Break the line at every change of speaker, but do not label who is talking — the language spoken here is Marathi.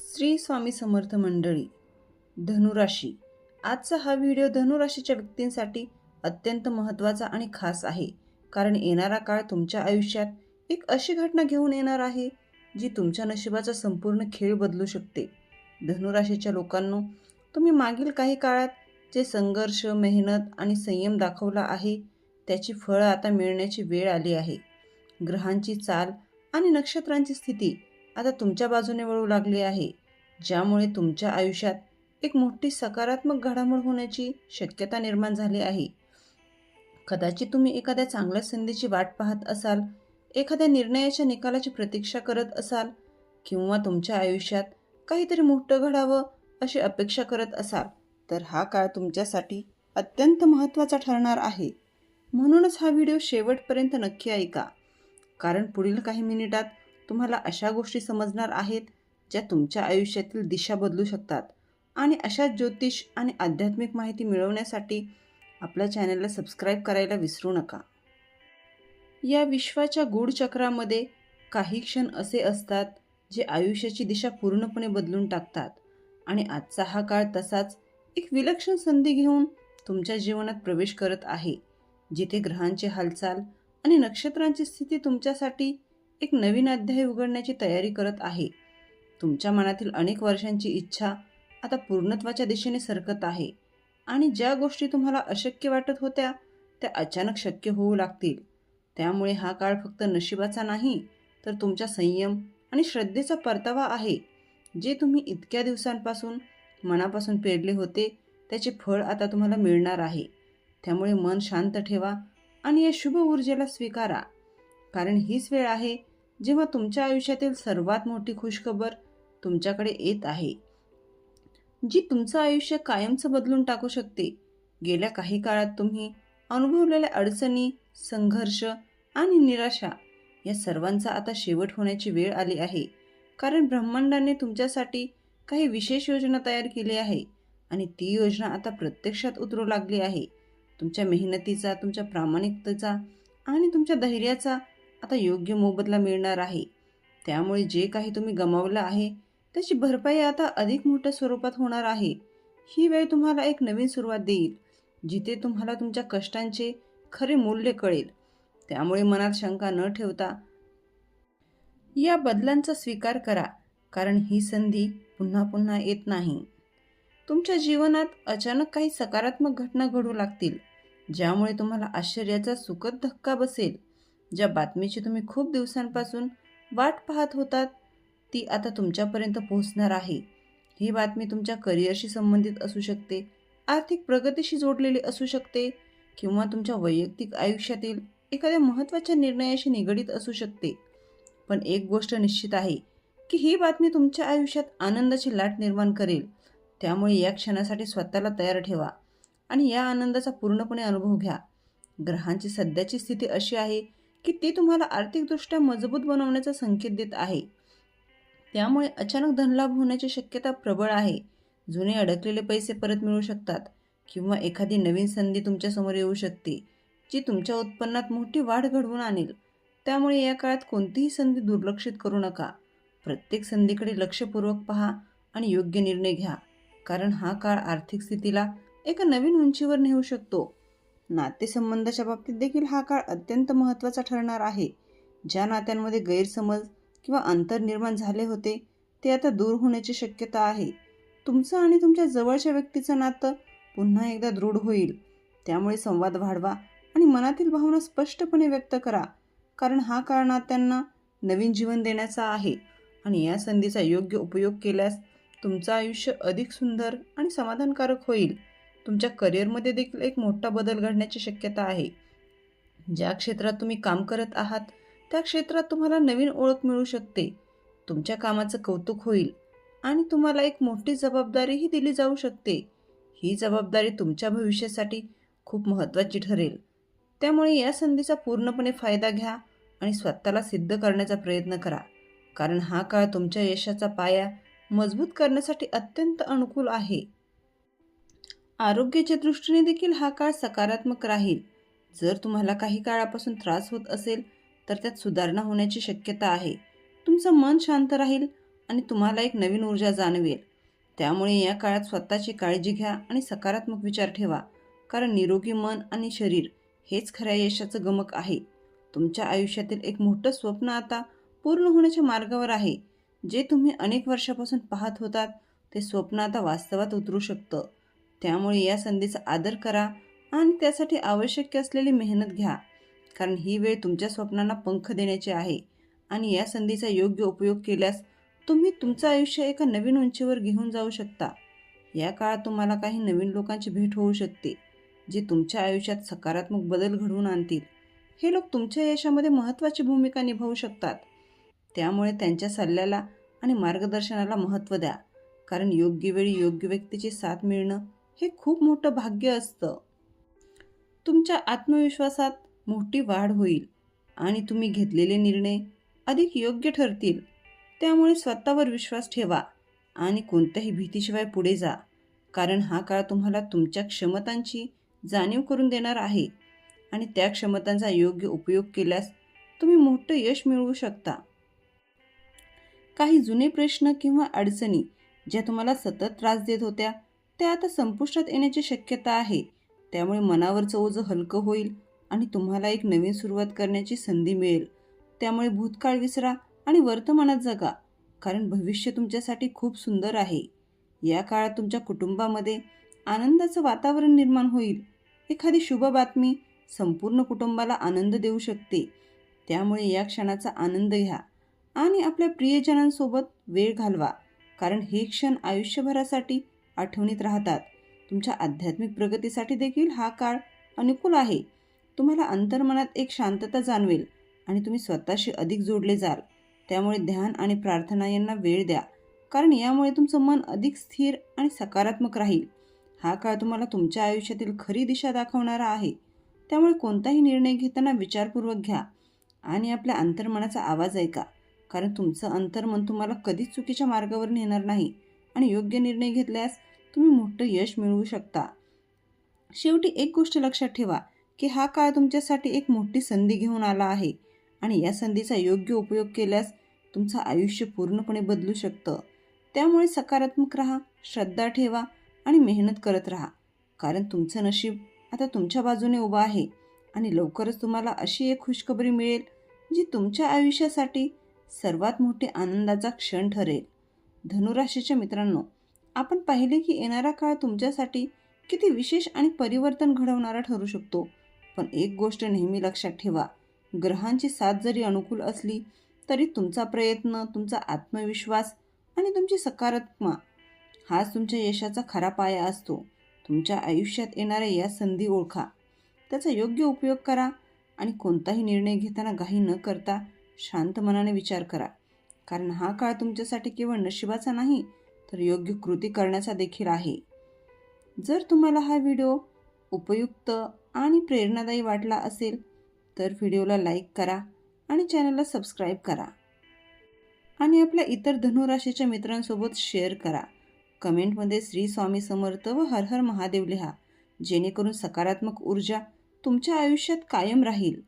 श्री स्वामी समर्थ मंडळी. धनुराशी. आजचा हा व्हिडिओ धनुराशीच्या व्यक्तींसाठी अत्यंत महत्त्वाचा आणि खास आहे, कारण येणारा काळ तुमच्या आयुष्यात एक अशी घटना घेऊन येणार आहे जी तुमच्या नशिबाचा संपूर्ण खेळ बदलू शकते. धनुराशीच्या लोकांनो, तुम्ही मागील काही काळात जे संघर्ष, मेहनत आणि संयम दाखवला आहे त्याची फळं आता मिळण्याची वेळ आली आहे. ग्रहांची चाल आणि नक्षत्रांची स्थिती आता तुमच्या बाजूने वळू लागली आहे, ज्यामुळे तुमच्या आयुष्यात एक मोठी सकारात्मक घडामोड होण्याची शक्यता निर्माण झाली आहे. कदाचित तुम्ही एखाद्या चांगल्या संधीची वाट पाहत असाल, एखाद्या निर्णयाच्या निकालाची प्रतीक्षा करत असाल, किंवा तुमच्या आयुष्यात काहीतरी मोठं घडावं अशी अपेक्षा करत असाल, तर हा काळ तुमच्यासाठी अत्यंत महत्त्वाचा ठरणार आहे. म्हणूनच हा व्हिडिओ शेवटपर्यंत नक्की ऐका, कारण पुढील काही मिनिटात तुम्हाला अशा गोष्टी समजणार आहेत ज्या तुमच्या आयुष्यातील दिशा बदलू शकतात. आणि अशा ज्योतिष आणि आध्यात्मिक माहिती मिळवण्यासाठी आपल्या चॅनलला सबस्क्राईब करायला विसरू नका. या विश्वाच्या गूढ चक्रामध्ये काही क्षण असे असतात जे आयुष्याची दिशा पूर्णपणे बदलून टाकतात. आणि आजचा हा काळ तसाच एक विलक्षण संधी घेऊन तुमच्या जीवनात प्रवेश करत आहे, जिथे ग्रहांची हालचाल आणि नक्षत्रांची स्थिती तुमच्यासाठी एक नवीन अध्याय उघडण्याची तयारी करत आहे. तुमच्या मनातील अनेक वर्षांची इच्छा आता पूर्णत्वाच्या दिशेने सरकत आहे, आणि ज्या गोष्टी तुम्हाला अशक्य वाटत होत्या त्या अचानक शक्य होऊ लागतील. त्यामुळे हा काळ फक्त नशिबाचा नाही, तर तुमच्या संयम आणि श्रद्धेचा परतावा आहे. जे तुम्ही इतक्या दिवसांपासून मनापासून पेरले होते त्याचे फळ आता तुम्हाला मिळणार आहे. त्यामुळे मन शांत ठेवा आणि या शुभ ऊर्जेला स्वीकारा, कारण हीच वेळ आहे जेव्हा तुमच्या आयुष्यातील सर्वात मोठी खुशखबर तुमच्याकडे येत आहे, जी तुमचं आयुष्य कायमचं बदलून टाकू शकते. गेल्या काही काळात तुम्ही अनुभवलेल्या अडचणी, संघर्ष आणि निराशा या सर्वांचा आता शेवट होण्याची वेळ आली आहे, कारण ब्रह्मांडाने तुमच्यासाठी काही विशेष योजना तयार केली आहे, आणि ती योजना आता प्रत्यक्षात उतरू लागली आहे. तुमच्या मेहनतीचा, तुमच्या प्रामाणिकतेचा आणि तुमच्या धैर्याचा आता योग्य मोबदला मिळणार आहे. त्यामुळे जे काही तुम्ही गमावलं आहे त्याची भरपाई आता अधिक मोठ्या स्वरूपात होणार आहे. ही वेळ तुम्हाला एक नवीन सुरुवात देईल, जिथे तुम्हाला तुमच्या कष्टांचे खरे मूल्य कळेल. त्यामुळे मनात शंका न ठेवता या बदलांचा स्वीकार करा, कारण ही संधी पुन्हा पुन्हा येत नाही. तुमच्या जीवनात अचानक काही सकारात्मक घटना घडू लागतील, ज्यामुळे तुम्हाला आश्चर्याचा सुखद धक्का बसेल. ज्या बातमीची तुम्ही खूप दिवसांपासून वाट पाहत होतात ती आता तुमच्यापर्यंत पोहोचणार आहे. ही बातमी तुमच्या करिअरशी संबंधित असू शकते, आर्थिक प्रगतीशी जोडलेली असू शकते, किंवा तुमच्या वैयक्तिक आयुष्यातील एखाद्या महत्त्वाच्या निर्णयाशी निगडीत असू शकते. पण एक गोष्ट निश्चित आहे की ही बातमी तुमच्या आयुष्यात आनंदाची लाट निर्माण करेल. त्यामुळे या क्षणासाठी स्वतःला तयार ठेवा आणि या आनंदाचा पूर्णपणे अनुभव घ्या. ग्रहांची सध्याची स्थिती अशी आहे की ती तुम्हाला आर्थिकदृष्ट्या मजबूत बनवण्याचा संकेत देत आहे. त्यामुळे अचानक धनलाभ होण्याची शक्यता प्रबळ आहे. जुने अडकलेले पैसे परत मिळू शकतात, किंवा एखादी नवीन संधी तुमच्यासमोर येऊ शकते, जी तुमच्या उत्पन्नात मोठी वाढ घडवून आणेल. त्यामुळे या काळात कोणतीही संधी दुर्लक्षित करू नका. प्रत्येक संधीकडे लक्षपूर्वक पहा आणि योग्य निर्णय घ्या, कारण हा काळ आर्थिक स्थितीला एका नवीन उंचीवर नेऊ शकतो. नातेसंबंधाच्या बाबतीत देखील हा काळ अत्यंत महत्त्वाचा ठरणार आहे. ज्या नात्यांमध्ये गैरसमज किंवा अंतर निर्माण झाले होते ते आता दूर होण्याची शक्यता आहे. तुमचं आणि तुमच्या जवळच्या व्यक्तीचं नातं पुन्हा एकदा दृढ होईल. त्यामुळे संवाद वाढवा आणि मनातील भावना स्पष्टपणे व्यक्त करा, कारण हा काळ नात्यांना नवीन जीवन देण्याचा आहे. आणि या संधीचा योग्य उपयोग केल्यास तुमचं आयुष्य अधिक सुंदर आणि समाधानकारक होईल. तुमच्या करिअरमध्ये देखील एक मोठा बदल घडण्याची शक्यता आहे. ज्या क्षेत्रात तुम्ही काम करत आहात त्या क्षेत्रात तुम्हाला नवीन ओळख मिळू शकते. तुमच्या कामाचं कौतुक होईल आणि तुम्हाला एक मोठी जबाबदारीही दिली जाऊ शकते. ही जबाबदारी तुमच्या भविष्यासाठी खूप महत्त्वाची ठरेल. त्यामुळे या संधीचा पूर्णपणे फायदा घ्या आणि स्वतःला सिद्ध करण्याचा प्रयत्न करा, कारण हा काळ तुमच्या यशाचा पाया मजबूत करण्यासाठी अत्यंत अनुकूल आहे. आरोग्याच्या दृष्टीने देखील हा काळ सकारात्मक राहील. जर तुम्हाला काही काळापासून त्रास होत असेल तर त्यात सुधारणा होण्याची शक्यता आहे. तुमचं मन शांत राहील आणि तुम्हाला एक नवीन ऊर्जा जाणवेल. त्यामुळे या काळात स्वतःची काळजी घ्या आणि सकारात्मक विचार ठेवा, कारण निरोगी मन आणि शरीर हेच खऱ्या यशाचं गमक आहे. तुमच्या आयुष्यातील एक मोठं स्वप्न आता पूर्ण होण्याच्या मार्गावर आहे. जे तुम्ही अनेक वर्षापासून पाहत होतात ते स्वप्न आता वास्तवात उतरू शकतं. त्यामुळे या संधीचा आदर करा आणि त्यासाठी आवश्यक असलेली मेहनत घ्या, कारण ही वेळ तुमच्या स्वप्नांना पंख देण्याची आहे. आणि या संधीचा योग्य उपयोग केल्यास तुम्ही तुमचं आयुष्य एका नवीन उंचीवर घेऊन जाऊ शकता. या काळात तुम्हाला काही नवीन लोकांची भेट होऊ शकते, जे तुमच्या आयुष्यात सकारात्मक बदल घडवून आणतील. हे लोक तुमच्या यशामध्ये महत्त्वाची भूमिका निभावू शकतात. त्यामुळे त्यांच्या सल्ल्याला आणि मार्गदर्शनाला महत्त्व द्या, कारण योग्य वेळी योग्य व्यक्तीची साथ मिळणं हे खूप मोठं भाग्य असतं. तुमच्या आत्मविश्वासात मोठी वाढ होईल आणि तुम्ही घेतलेले निर्णय अधिक योग्य ठरतील. त्यामुळे स्वतःवर विश्वास ठेवा आणि कोणत्याही भीतीशिवाय पुढे जा, कारण हा काळ तुम्हाला तुमच्या क्षमतांची जाणीव करून देणार आहे आणि त्या क्षमतांचा योग्य उपयोग केल्यास तुम्ही मोठं यश मिळवू शकता. काही जुने प्रश्न किंवा अडचणी ज्या तुम्हाला सतत त्रास देत होत्या त्या आता संपुष्टात येण्याची शक्यता आहे. त्यामुळे मनावरचं ओझं हलकं होईल आणि तुम्हाला एक नवीन सुरुवात करण्याची संधी मिळेल. त्यामुळे भूतकाळ विसरा आणि वर्तमानात जगा, कारण भविष्य तुमच्यासाठी खूप सुंदर आहे. या काळात तुमच्या कुटुंबामध्ये आनंदाचं वातावरण निर्माण होईल. एखादी शुभ बातमी संपूर्ण कुटुंबाला आनंद देऊ शकते. त्यामुळे या क्षणाचा आनंद घ्या आणि आपल्या प्रियजनांसोबत वेळ घालवा, कारण हे क्षण आयुष्यभरासाठी आठवणीत राहतात. तुमच्या आध्यात्मिक प्रगतीसाठी देखील हा काळ अनुकूल आहे. तुम्हाला अंतर्मनात एक शांतता जाणवेल आणि तुम्ही स्वतःशी अधिक जोडले जाल. त्यामुळे ध्यान आणि प्रार्थना यांना वेळ द्या, कारण यामुळे तुमचं मन अधिक स्थिर आणि सकारात्मक राहील. हा काळ तुम्हाला तुमच्या आयुष्यातील खरी दिशा दाखवणारा आहे. त्यामुळे कोणताही निर्णय घेताना विचारपूर्वक घ्या आणि आपल्या अंतर्मनाचा आवाज ऐका, कारण तुमचं अंतर्मन तुम्हाला कधीच चुकीच्या मार्गावर नेणार नाही आणि योग्य निर्णय घेतल्यास तुम्ही मोठं यश मिळवू शकता. शेवटी एक गोष्ट लक्षात ठेवा की हा काळ तुमच्यासाठी एक मोठी संधी घेऊन आला आहे आणि या संधीचा योग्य उपयोग केल्यास तुमचं आयुष्य पूर्णपणे बदलू शकतं. त्यामुळे सकारात्मक राहा, श्रद्धा ठेवा आणि मेहनत करत राहा, कारण तुमचं नशीब आता तुमच्या बाजूने उभं आहे आणि लवकरच तुम्हाला अशी एक खुशखबरी मिळेल जी तुमच्या आयुष्यासाठी सर्वात मोठे आनंदाचा क्षण ठरेल. धनुराशीच्या मित्रांनो, आपण पाहिले की येणारा काळ तुमच्यासाठी किती विशेष आणि परिवर्तन घडवणारा ठरू शकतो. पण एक गोष्ट नेहमी लक्षात ठेवा, ग्रहांची साथ जरी अनुकूल असली तरी तुमचा प्रयत्न, तुमचा आत्मविश्वास आणि तुमची सकारात्मक हाच तुमच्या यशाचा खरा पाया असतो. तुमच्या आयुष्यात येणाऱ्या या संधी ओळखा, त्याचा योग्य उपयोग करा आणि कोणताही निर्णय घेताना घाई न करता शांत मनाने विचार करा, कारण हा काळ तुमच्यासाठी केवळ नशिबाचा नाही तर योग्य कृती करण्याचा देखील आहे. जर तुम्हाला हा व्हिडिओ उपयुक्त आणि प्रेरणादायी वाटला असेल तर व्हिडिओला लाईक करा आणि चॅनलला सबस्क्राईब करा आणि आपल्या इतर धनुराशीच्या मित्रांसोबत शेअर करा. कमेंटमध्ये श्री स्वामी समर्थ व हर हर महादेव लिहा, जेणेकरून सकारात्मक ऊर्जा तुमच्या आयुष्यात कायम राहील.